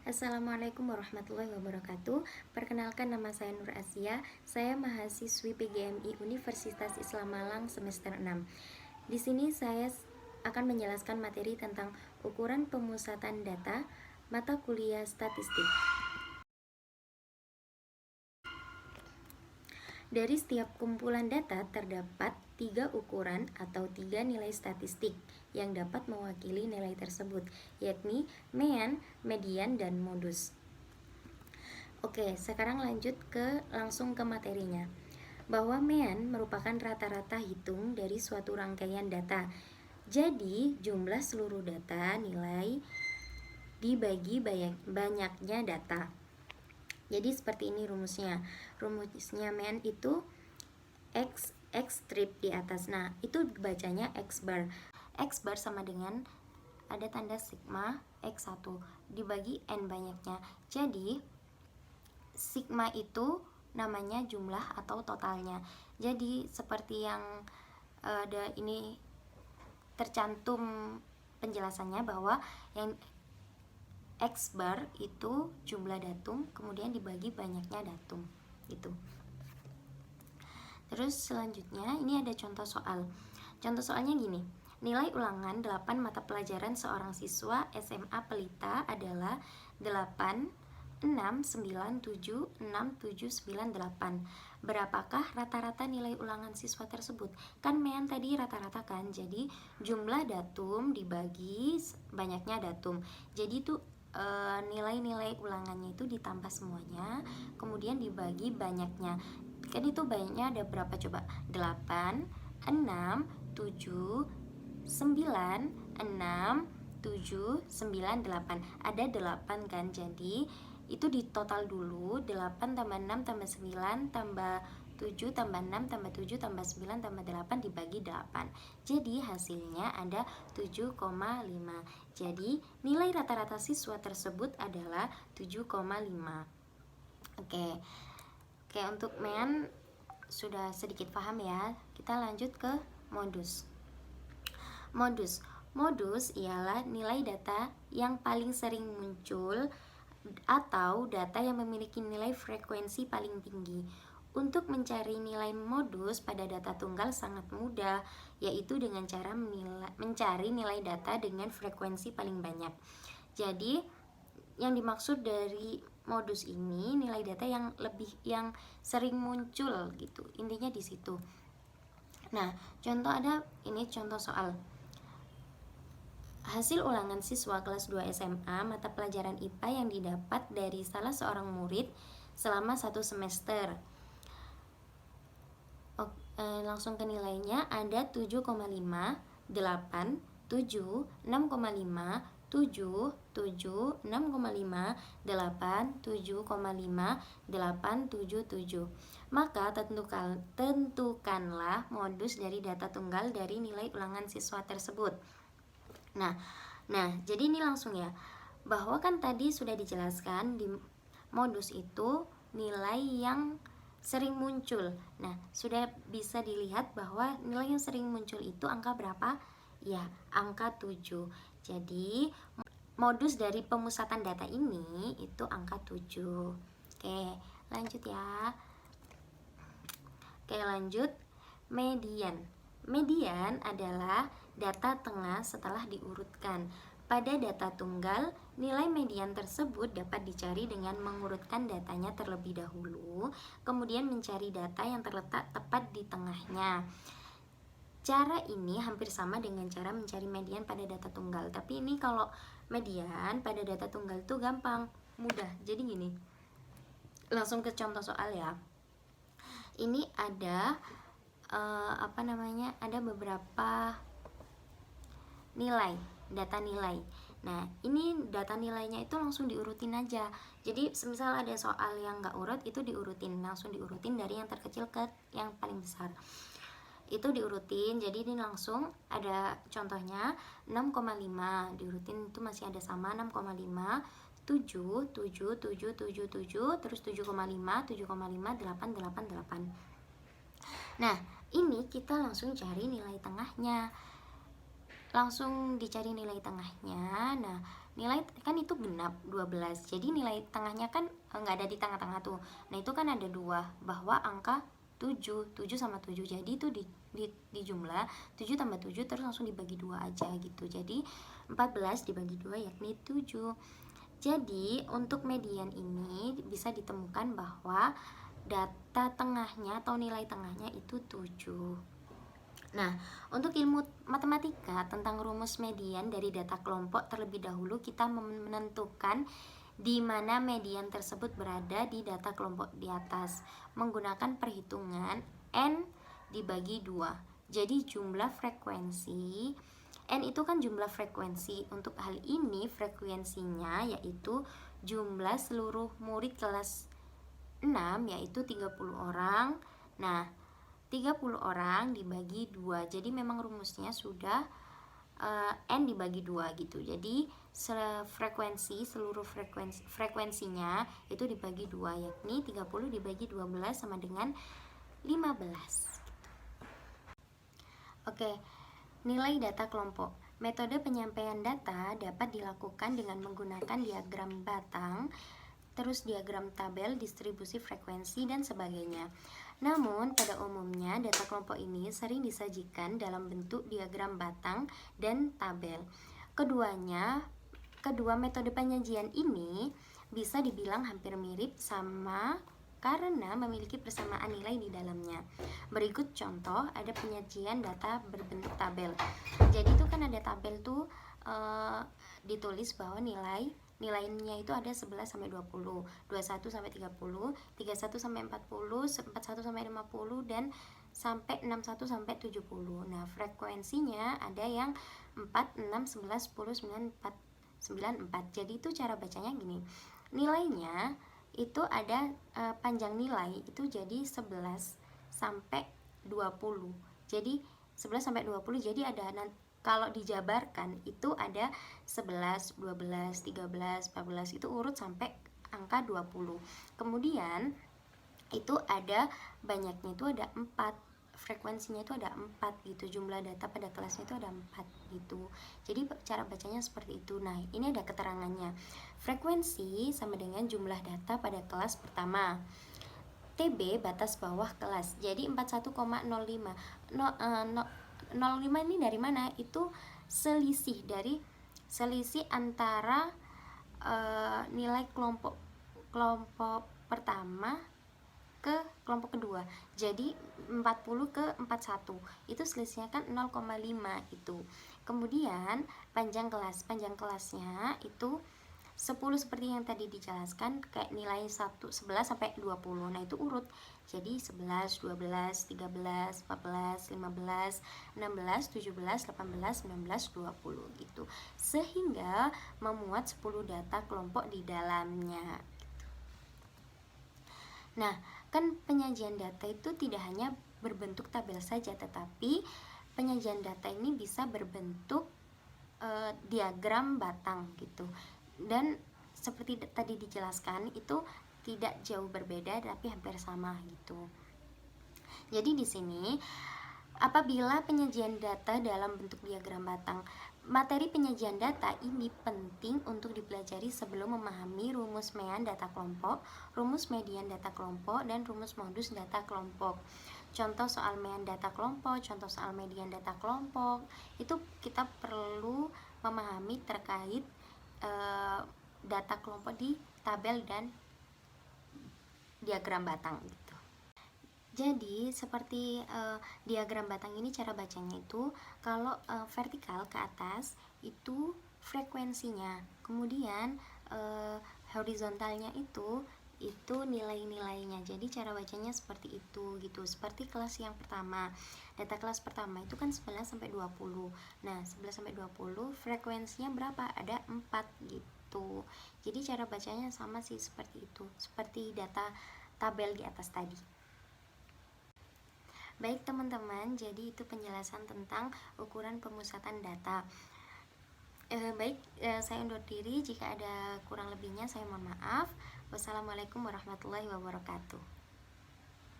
Assalamualaikum warahmatullahi wabarakatuh. Perkenalkan, nama saya Nur Asia. Saya mahasiswi PGMI Universitas Islam Malang semester 6. Di sini saya akan menjelaskan materi tentang ukuran pemusatan data mata kuliah statistik. Dari setiap kumpulan data terdapat 3 ukuran atau 3 nilai statistik yang dapat mewakili nilai tersebut, yakni mean, median, dan modus. Oke, sekarang langsung ke materinya. Bahwa mean merupakan rata-rata hitung dari suatu rangkaian data. Jadi, jumlah seluruh data nilai dibagi banyaknya data. Jadi seperti ini rumusnya. Rumusnya mean itu X strip di atas. Nah, itu bacanya X bar. X bar sama dengan ada tanda sigma X1 dibagi N banyaknya. Jadi sigma itu namanya jumlah atau totalnya. Jadi seperti yang ada ini tercantum penjelasannya, bahwa yang X bar itu jumlah datum kemudian dibagi banyaknya datum gitu. Terus selanjutnya ini ada contoh soal. Contoh soalnya gini. Nilai ulangan 8 mata pelajaran seorang siswa SMA Pelita adalah 8, 6, 9, 7, 6, 7, 9, 8. Berapakah rata-rata nilai ulangan siswa tersebut? Kan mean tadi rata-rata kan. Jadi jumlah datum dibagi banyaknya datum. Jadi itu nilai-nilai ulangannya itu ditambah semuanya, kemudian dibagi banyaknya. Kan itu banyaknya ada berapa coba? 8, 6, 7, 9, 6, 7, 9, 8. Ada 8 kan, jadi itu di total dulu. 8 tambah 6 tambah 9 tambah 7 tambah 6 tambah 7 tambah 9 tambah 8 dibagi 8. Jadi hasilnya ada 7,5. Jadi nilai rata-rata siswa tersebut adalah 7,5. Oke. Oke, untuk mean sudah sedikit paham ya. Kita lanjut ke modus. Modus ialah nilai data yang paling sering muncul atau data yang memiliki nilai frekuensi paling tinggi. Untuk mencari nilai modus pada data tunggal sangat mudah, yaitu dengan cara mencari nilai data dengan frekuensi paling banyak. Jadi yang dimaksud dari modus ini nilai data yang sering muncul gitu. Intinya di situ. Nah, contoh soal. Hasil ulangan siswa kelas 2 SMA mata pelajaran IPA yang didapat dari salah seorang murid selama 1 semester. Langsung ke nilainya, ada 7,5, 8, 7, 6,5, 7, 7, 6,5, 8, 7,5, 8, 7, 7. Maka tentukanlah modus dari data tunggal dari nilai ulangan siswa tersebut. Nah, jadi ini langsung ya, bahwa kan tadi sudah dijelaskan di modus itu nilai yang sering muncul. Nah, sudah bisa dilihat bahwa nilai yang sering muncul itu angka berapa? Ya, angka 7. Jadi, modus dari pemusatan data ini itu angka 7. Oke, lanjut ya. Oke, lanjut. Median adalah data tengah setelah diurutkan. Pada data tunggal, nilai median tersebut dapat dicari dengan mengurutkan datanya terlebih dahulu, kemudian mencari data yang terletak tepat di tengahnya. Cara ini hampir sama dengan cara mencari median pada data tunggal. Tapi ini kalau median pada data tunggal itu gampang, mudah. Jadi gini, langsung ke contoh soal ya. Ini ada ada beberapa data nilai. Nah, ini data nilainya itu langsung diurutin aja. Jadi semisal ada soal yang nggak urut, itu langsung diurutin dari yang terkecil ke yang paling besar. Itu diurutin. Jadi ini langsung ada contohnya 6,5 diurutin, itu masih ada sama 6,5, 7, 7, 7, 7, 7, terus 7,5, 7,5, 8, 8, 8. Nah, ini kita langsung cari nilai tengahnya. Langsung dicari nilai tengahnya. Nah, nilai kan itu genap 12, jadi nilai tengahnya kan nggak ada di tengah-tengah tuh. Nah itu kan ada 2, bahwa angka 7 sama 7, jadi itu di jumlah 7 tambah 7 terus langsung dibagi 2 aja gitu. Jadi 14 dibagi 2 yakni 7. Jadi untuk median ini bisa ditemukan bahwa data tengahnya atau nilai tengahnya itu 7. Nah, untuk ilmu matematika tentang rumus median dari data kelompok, terlebih dahulu kita menentukan di mana median tersebut berada di data kelompok di atas menggunakan perhitungan n dibagi 2. Jadi jumlah frekuensi n itu kan jumlah frekuensi. Untuk hal ini frekuensinya yaitu jumlah seluruh murid kelas 6 yaitu 30 orang. Nah, 30 orang dibagi 2. Jadi memang rumusnya sudah n dibagi 2 gitu. Jadi seluruh frekuensinya itu dibagi 2, yakni 30 dibagi 12 sama dengan 15. Oke, nilai data kelompok. Metode penyampaian data dapat dilakukan dengan menggunakan diagram batang, terus diagram tabel, distribusi frekuensi, dan sebagainya. Namun, pada umumnya data kelompok ini sering disajikan dalam bentuk diagram batang dan tabel. Kedua metode penyajian ini bisa dibilang hampir mirip sama karena memiliki persamaan nilai di dalamnya. Berikut contoh ada penyajian data berbentuk tabel. Jadi itu kan ada tabel tuh ditulis bahwa nilainya itu ada 11 sampai 20, 21 sampai 30, 31 sampai 40, 41 sampai 50 dan sampai 61 sampai 70. Nah, frekuensinya ada yang 4, 6, 11, 10, 9, 4, 9, 4. Jadi itu cara bacanya gini. Nilainya itu ada panjang nilai itu jadi 11 sampai 20. Jadi 11 sampai 20, jadi ada kalau dijabarkan itu ada 11, 12, 13, 14 itu urut sampai angka 20. Kemudian itu ada banyaknya itu ada 4, frekuensinya itu ada 4 gitu, jumlah data pada kelasnya itu ada 4 gitu. Jadi cara bacanya seperti itu. Nah, ini ada keterangannya. Frekuensi sama dengan jumlah data pada kelas pertama. TB batas bawah kelas. Jadi 41,05. 05 ini dari mana? Itu selisih antara nilai kelompok pertama ke kelompok kedua. Jadi 40 ke 41 itu selisihnya kan 0,5 itu. Kemudian panjang kelasnya itu 10 seperti yang tadi dijelaskan, kayak nilai 11 sampai 20. Nah, itu urut. Jadi 11, 12, 13, 14, 15, 16, 17, 18, 19, 20 gitu. Sehingga memuat 10 data kelompok di dalamnya. Nah, kan penyajian data itu tidak hanya berbentuk tabel saja, tetapi penyajian data ini bisa berbentuk diagram batang gitu. Dan seperti tadi dijelaskan itu tidak jauh berbeda tapi hampir sama gitu. Jadi di sini apabila penyajian data dalam bentuk diagram batang, materi penyajian data ini penting untuk dipelajari sebelum memahami rumus MEAN data kelompok, rumus median data kelompok, dan rumus modus data kelompok. Contoh soal MEAN data kelompok, contoh soal median data kelompok, itu kita perlu memahami terkait data kelompok di tabel dan diagram batang gitu. Jadi seperti diagram batang ini cara bacanya itu kalau vertikal ke atas itu frekuensinya, kemudian horizontalnya itu nilai-nilainya. Jadi cara bacanya seperti itu gitu. Seperti kelas yang pertama. Data kelas pertama itu kan 11 sampai 20. Nah, 11 sampai 20 frekuensinya berapa? Ada 4 gitu. Jadi cara bacanya sama sih seperti itu. Seperti data tabel di atas tadi. Baik teman-teman, jadi itu penjelasan tentang ukuran pemusatan data. Saya undur diri. Jika ada kurang lebihnya saya mohon maaf. Wassalamualaikum warahmatullahi wabarakatuh.